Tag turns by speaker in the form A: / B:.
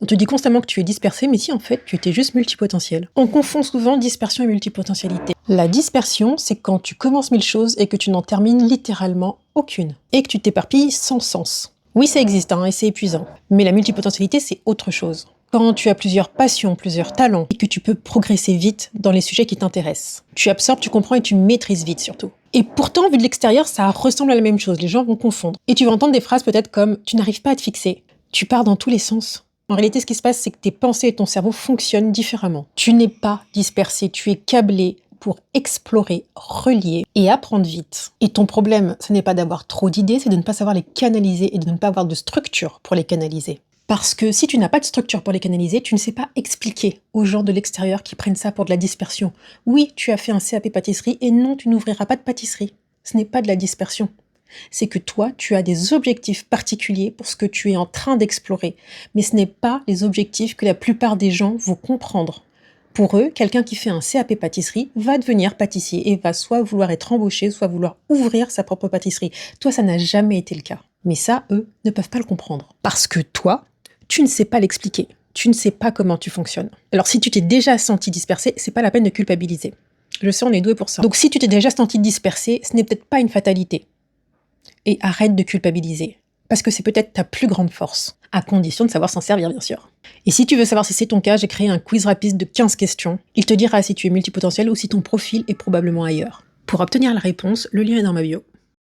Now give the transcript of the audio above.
A: On te dit constamment que tu es dispersé, mais si en fait tu étais juste multipotentiel. On confond souvent dispersion et multipotentialité. La dispersion, c'est quand tu commences 1000 choses et que tu n'en termines littéralement aucune. Et que tu t'éparpilles sans sens. Oui, ça existe, et c'est épuisant. Mais la multipotentialité, c'est autre chose. Quand tu as plusieurs passions, plusieurs talents, et que tu peux progresser vite dans les sujets qui t'intéressent. Tu absorbes, tu comprends et tu maîtrises vite surtout. Et pourtant, vu de l'extérieur, ça ressemble à la même chose, les gens vont confondre. Et tu vas entendre des phrases peut-être comme « tu n'arrives pas à te fixer »,« tu pars dans tous les sens ». En réalité, ce qui se passe, c'est que tes pensées et ton cerveau fonctionnent différemment. Tu n'es pas dispersé, tu es câblé pour explorer, relier et apprendre vite. Et ton problème, ce n'est pas d'avoir trop d'idées, c'est de ne pas savoir les canaliser et de ne pas avoir de structure pour les canaliser. Parce que si tu n'as pas de structure pour les canaliser, tu ne sais pas expliquer aux gens de l'extérieur qui prennent ça pour de la dispersion. Oui, tu as fait un CAP pâtisserie et non, tu n'ouvriras pas de pâtisserie. Ce n'est pas de la dispersion. C'est que toi, tu as des objectifs particuliers pour ce que tu es en train d'explorer. Mais ce n'est pas les objectifs que la plupart des gens vont comprendre. Pour eux, quelqu'un qui fait un CAP pâtisserie va devenir pâtissier et va soit vouloir être embauché, soit vouloir ouvrir sa propre pâtisserie. Toi, ça n'a jamais été le cas. Mais ça, eux, ne peuvent pas le comprendre. Parce que toi, tu ne sais pas l'expliquer. Tu ne sais pas comment tu fonctionnes. Alors si tu t'es déjà senti dispersé, c'est pas la peine de culpabiliser. Je sais, on est doué pour ça. Donc si tu t'es déjà senti dispersé, ce n'est peut-être pas une fatalité. Et arrête de culpabiliser. Parce que c'est peut-être ta plus grande force. À condition de savoir s'en servir, bien sûr. Et si tu veux savoir si c'est ton cas, j'ai créé un quiz rapide de 15 questions. Il te dira si tu es multipotentiel ou si ton profil est probablement ailleurs. Pour obtenir la réponse, le lien est dans ma bio.